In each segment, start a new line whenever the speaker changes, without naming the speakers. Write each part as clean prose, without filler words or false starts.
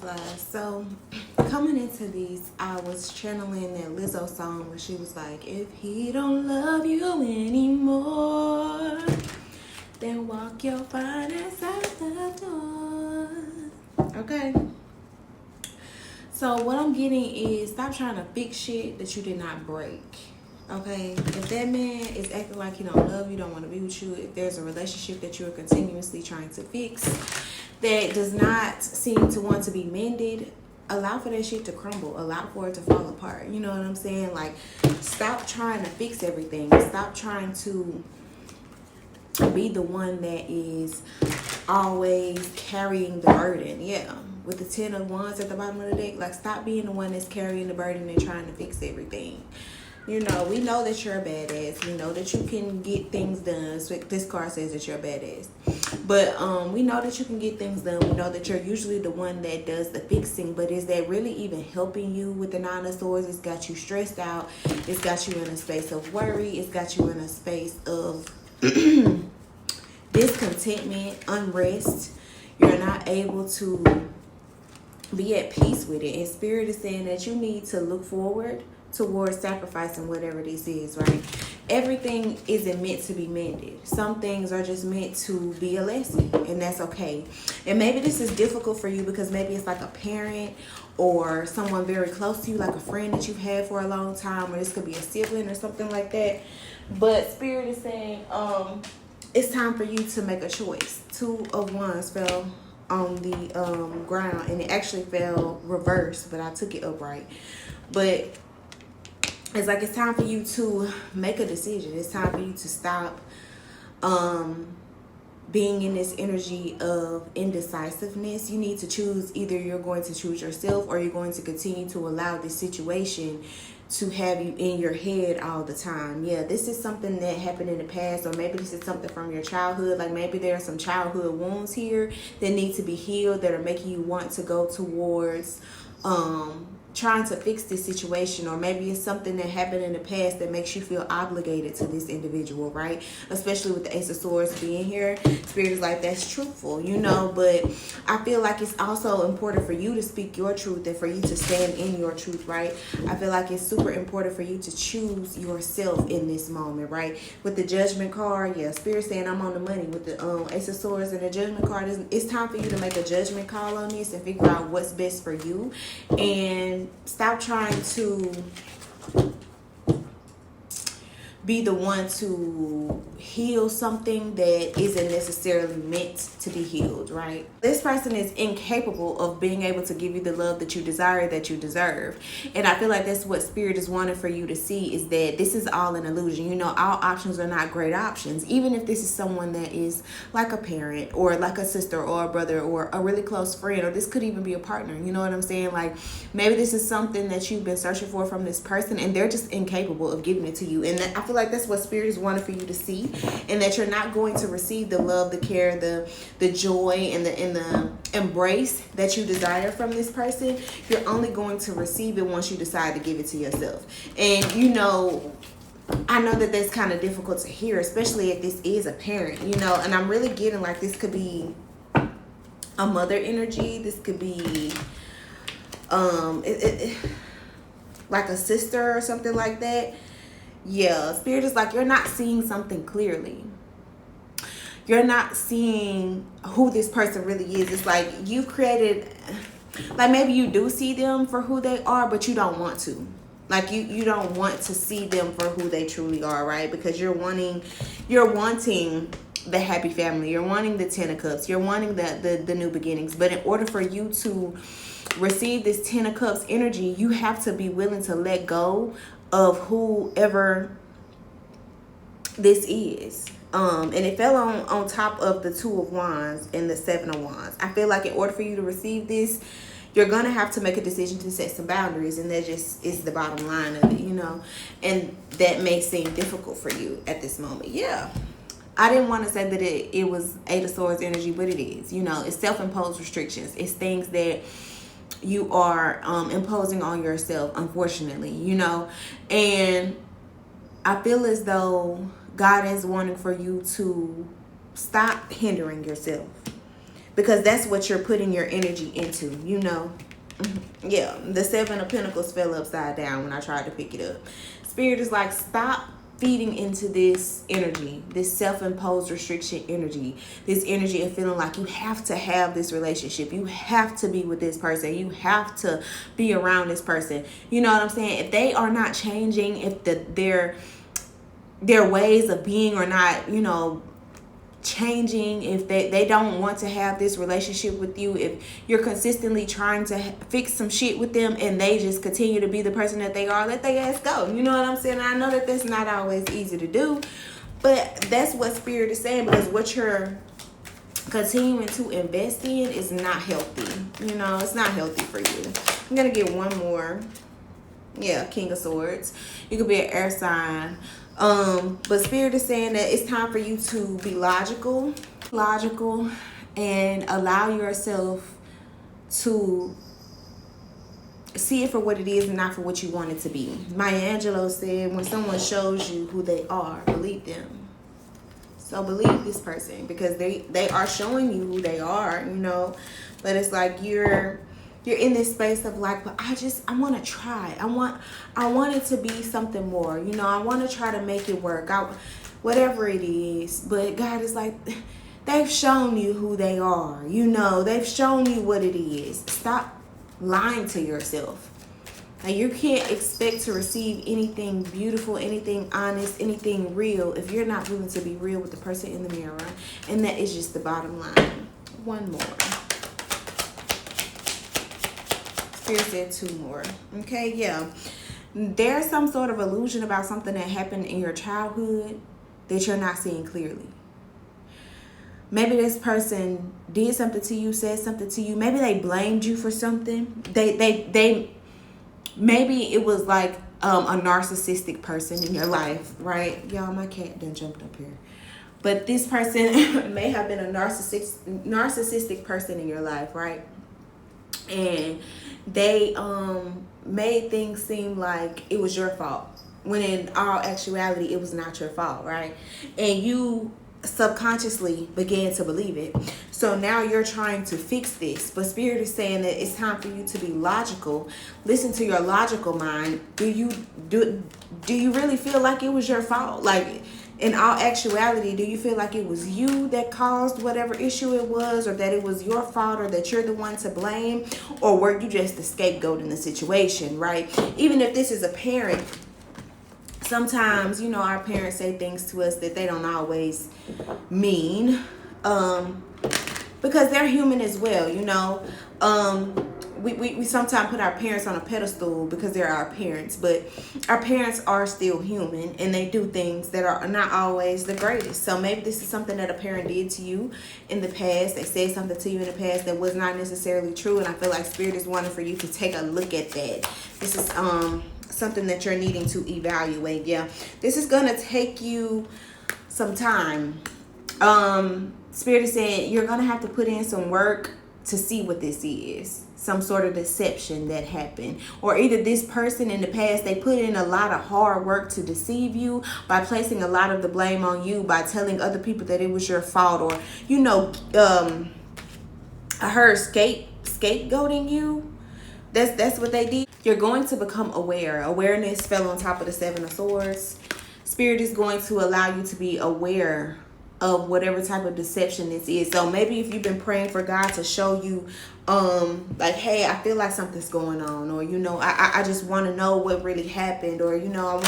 butterflies. So, coming into these, I was channeling that Lizzo song where she was like, "If he don't love you anymore, then walk your fine ass out the door." Okay. So what I'm getting is stop trying to fix shit that you did not break. Okay, if that man is acting like he don't love you, don't want to be with you, if there's a relationship that you're continuously trying to fix that does not seem to want to be mended, allow for that shit to crumble, allow for it to fall apart. You know what I'm saying? Like, stop trying to fix everything. Stop trying to be the one that is always carrying the burden. Yeah, with the 10 of wands at the bottom of the deck, like, stop being the one that's carrying the burden and trying to fix everything. You know, we know that you're a badass. We know that you can get things done. So this card says that you're a badass. But we know that you can get things done. We know that you're usually the one that does the fixing. But is that really even helping you with the Nine of Swords? It's got you stressed out. It's got you in a space of worry. It's got you in a space of discontentment, unrest. You're not able to be at peace with it. And Spirit is saying that you need to look forward towards sacrificing whatever this is, right? Everything isn't meant to be mended. Some things are just meant to be a lesson, and that's okay. And maybe this is difficult for you because maybe it's like a parent or someone very close to you, like a friend that you've had for a long time, or this could be a sibling or something like that. But Spirit is saying it's time for you to make a choice. Two of Wands fell on the ground, and it actually fell reversed, but I took it upright. But it's like it's time for you to make a decision. It's time for you to stop being in this energy of indecisiveness. You need to choose. Either you're going to choose yourself, or you're going to continue to allow this situation to have you in your head all the time. Yeah, this is something that happened in the past, or maybe this is something from your childhood. Like, maybe there are some childhood wounds here that need to be healed, that are making you want to go towards trying to fix this situation. Or maybe it's something that happened in the past that makes you feel obligated to this individual, right? Especially with the Ace of Swords being here. Spirit is like, that's truthful, you know, but I feel like it's also important for you to speak your truth and for you to stand in your truth, right? I feel like it's super important for you to choose yourself in this moment, right? With the Judgment card, yeah, Spirit saying I'm on the money. With the Ace of Swords and the Judgment card, it's time for you to make a judgment call on this and figure out what's best for you. And stop trying to be the one to heal something that isn't necessarily meant to be healed, right? This person is incapable of being able to give you the love that you desire, that you deserve. And I feel like that's what Spirit is wanting for you to see, is that this is all an illusion. You know, all options are not great options. Even if this is someone that is like a parent, or like a sister or a brother, or a really close friend, or this could even be a partner. You know what I'm saying? Like, maybe this is something that you've been searching for from this person, and they're just incapable of giving it to you. And I feel like that's what Spirit is wanting for you to see, and that you're not going to receive the love, the care, the joy, and the embrace that you desire from this person. You're only going to receive it once you decide to give it to yourself. And you know, I know that that's kind of difficult to hear, especially if this is a parent, you know, and I'm really getting like this could be a mother energy. This could be like a sister or something like that. Yeah, Spirit is like, you're not seeing something clearly. You're not seeing who this person really is. It's like you created, like, maybe you do see them for who they are, but you don't want to. Like, you don't want to see them for who they truly are, right? Because you're wanting the happy family. You're wanting the 10 of Cups. You're wanting the new beginnings. But in order for you to receive this 10 of Cups energy, you have to be willing to let go of whoever this is. And it fell on top of the 2 of Wands and the 7 of Wands. I feel like in order for you to receive this, you're going to have to make a decision to set some boundaries. And that just is the bottom line of it, you know. And that may seem difficult for you at this moment. Yeah. I didn't want to say that it was 8 of Swords energy, but it is. You know, it's self-imposed restrictions. It's things that you are imposing on yourself, unfortunately, you know. And I feel as though God is wanting for you to stop hindering yourself. because that's what you're putting your energy into, you know. Yeah, the Seven of Pentacles fell upside down when I tried to pick it up. Spirit is like, stop feeding into this energy, this self-imposed restriction energy, this energy of feeling like you have to have this relationship, you have to be with this person, you have to be around this person. You know what I'm saying? If they are not changing, if their ways of being are not, you know, changing, if they don't want to have this relationship with you, if you're consistently trying to fix some shit with them and they just continue to be the person that they are, let their ass go. You know what I'm saying? I know that that's not always easy to do, but that's what Spirit is saying, because what you're continuing to invest in is not healthy. You know, it's not healthy for you. I'm gonna get one more. Yeah, King of Swords. You could be an air sign. But Spirit is saying that it's time for you to be logical, and allow yourself to see it for what it is and not for what you want it to be. Maya Angelou said, when someone shows you who they are, believe them. So believe this person, because they are showing you who they are, you know. But it's like you're in this space of like, but I want to try. I want it to be something more. You know, I want to try to make it work. Whatever it is. But God is like, they've shown you who they are. You know, they've shown you what it is. Stop lying to yourself. Now, you can't expect to receive anything beautiful, anything honest, anything real if you're not willing to be real with the person in the mirror. And that is just the bottom line. One more. Spirit said two more. Okay, yeah. There's some sort of illusion about something that happened in your childhood that you're not seeing clearly. Maybe this person did something to you, said something to you. Maybe they blamed you for something. Maybe it was like a narcissistic person in your life, right? Y'all, my cat done jumped up here. But this person may have been a narcissistic person in your life, right? And they made things seem like it was your fault, when in all actuality it was not your fault, right? And you subconsciously began to believe it. So now you're trying to fix this, but Spirit is saying that it's time for you to be logical. Listen to your logical mind. Do you really feel like it was your fault? Like, in all actuality, do you feel like it was you that caused whatever issue it was, or that it was your fault, or that you're the one to blame, or were you just the scapegoat in the situation, right? Even if this is a parent, sometimes, you know, our parents say things to us that they don't always mean, because they're human as well, you know. We sometimes put our parents on a pedestal because they're our parents, but our parents are still human, and they do things that are not always the greatest. So maybe this is something that a parent did to you in the past. They said something to you in the past that was not necessarily true, and I feel like Spirit is wanting for you to take a look at that. This is something that you're needing to evaluate. Yeah, this is gonna take you some time. Spirit is saying you're gonna have to put in some work to see what this is. Some sort of deception that happened, or either this person in the past, they put in a lot of hard work to deceive you by placing a lot of the blame on you, by telling other people that it was your fault, or, you know, I heard scapegoating you. That's what they did. You're going to become aware. Awareness fell on top of the Seven of Swords. Spirit is going to allow you to be aware of whatever type of deception this is. So maybe if you've been praying for God to show you, like, hey, I feel like something's going on, or, you know, I just want to know what really happened, or, you know,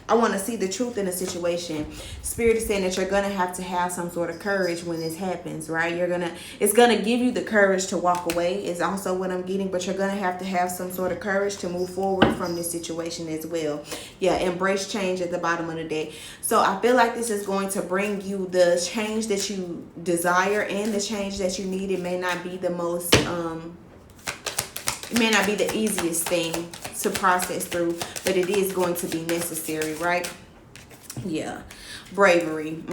I want to see the truth in a situation. Spirit is saying that you're gonna have to have some sort of courage when this happens, right? It's gonna give you the courage to walk away, is also what I'm getting, but you're gonna have some sort of courage to move forward from this situation as well. Yeah, embrace change at the bottom of the deck. So I feel like this is going to bring you the change that you desire and the change that you need. It may not be the most it may not be the easiest thing to process through, but it is going to be necessary, right? Yeah. Bravery.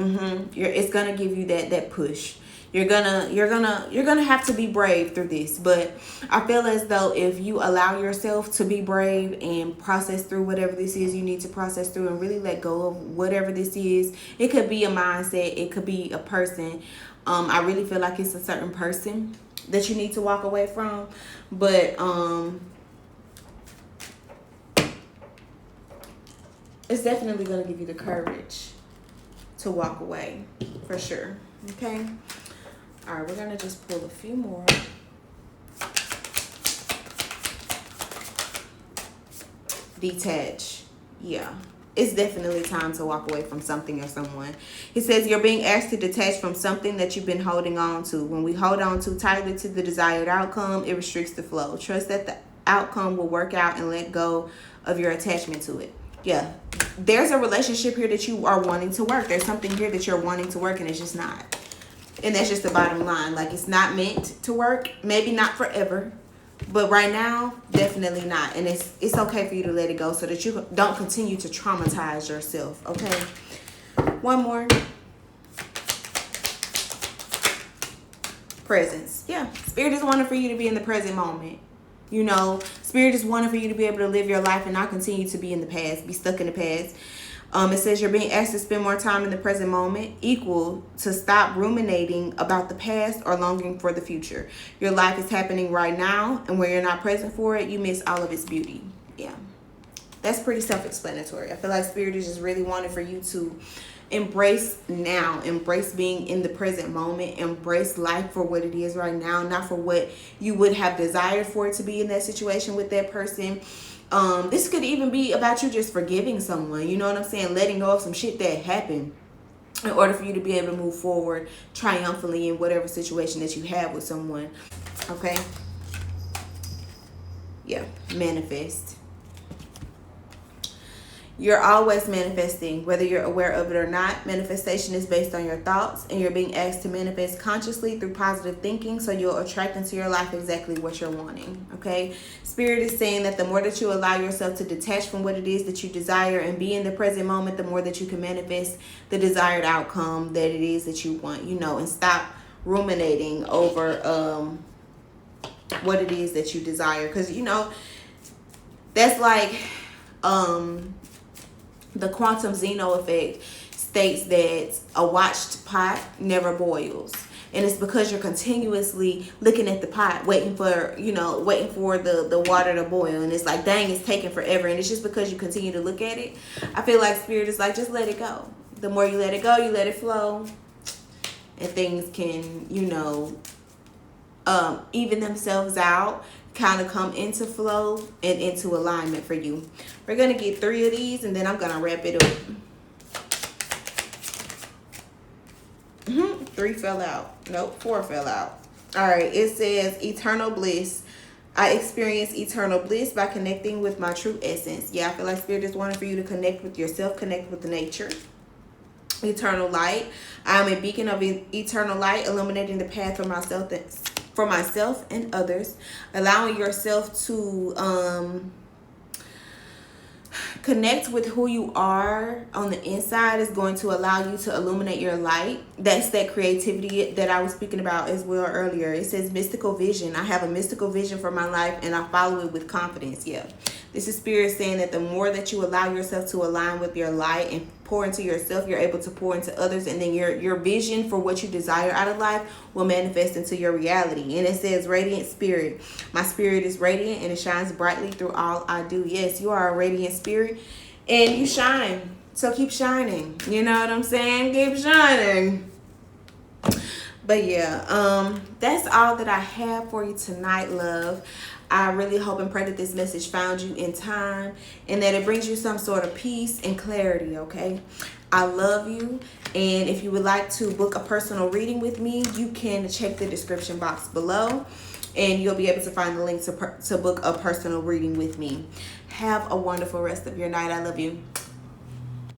It's gonna give you that push. You're gonna have to be brave through this, but I feel as though if you allow yourself to be brave and process through whatever this is you need to process through, and really let go of whatever this is, it could be a mindset, it could be a person, I really feel like it's a certain person that you need to walk away from. But it's definitely going to give you the courage to walk away, for sure. Okay? All right, we're going to just pull a few more. Detach. Yeah. It's definitely time to walk away from something or someone. It says you're being asked to detach from something that you've been holding on to. When we hold on too tightly to the desired outcome, it restricts the flow. Trust that the outcome will work out and let go of your attachment to it. Yeah. There's a relationship here that you are wanting to work. There's something here that you're wanting to work and it's just not. And that's just the bottom line. Like, it's not meant to work. Maybe not forever. But right now, definitely not. And it's okay for you to let it go so that you don't continue to traumatize yourself. Okay? One more. Presence. Yeah. Spirit is wanting for you to be in the present moment. You know, Spirit is wanting for you to be able to live your life and not continue to be in the past, be stuck in the past. It says you're being asked to spend more time in the present moment, equal to stop ruminating about the past or longing for the future. Your life is happening right now, and when you're not present for it, you miss all of its beauty. Yeah, that's pretty self-explanatory. I feel like Spirit is just really wanting for you to embrace now, embrace being in the present moment, embrace life for what it is right now, not for what you would have desired for it to be in that situation with that person. This could even be about you just forgiving someone, you know what I'm saying? Letting go of some shit that happened in order for you to be able to move forward triumphantly in whatever situation that you have with someone. Okay? Yeah, manifest. You're always manifesting, whether you're aware of it or not. Manifestation is based on your thoughts, and you're being asked to manifest consciously through positive thinking, so you'll attract into your life exactly what you're wanting. Okay? Spirit is saying that the more that you allow yourself to detach from what it is that you desire and be in the present moment, the more that you can manifest the desired outcome that it is that you want, you know, and stop ruminating over what it is that you desire. Because, you know, that's like the quantum Zeno effect states that a watched pot never boils. And it's because you're continuously looking at the pot, waiting for, you know, waiting for the water to boil. And it's like, dang, it's taking forever. And it's just because you continue to look at it. I feel like Spirit is like, just let it go. The more you let it go, you let it flow. And things can, you know, even themselves out, kind of come into flow and into alignment for you. We're going to get 3 of these and then I'm going to wrap it up. 3 fell out. Nope, 4 fell out. All right, it says eternal bliss. I experience eternal bliss by connecting with my true essence. Yeah, I feel like Spirit is wanting for you to connect with yourself, connect with the nature. Eternal light. I am a beacon of eternal light, illuminating the path for myself and others. Allowing yourself to connect with who you are on the inside is going to allow you to illuminate your light. That's that creativity that I was speaking about as well earlier. It says mystical vision. I have a mystical vision for my life and I follow it with confidence. Yeah. This is Spirit saying that the more that you allow yourself to align with your light and pour into yourself, you're able to pour into others, and then your vision for what you desire out of life will manifest into your reality. And it says radiant spirit. My spirit is radiant and it shines brightly through all I do. Yes, you are a radiant spirit and you shine. So keep shining. You know what I'm saying? Keep shining. But yeah, that's all that I have for you tonight, love. I really hope and pray that this message found you in time and that it brings you some sort of peace and clarity, okay? I love you. And if you would like to book a personal reading with me, you can check the description box below and you'll be able to find the link to book a personal reading with me. Have a wonderful rest of your night. I love you.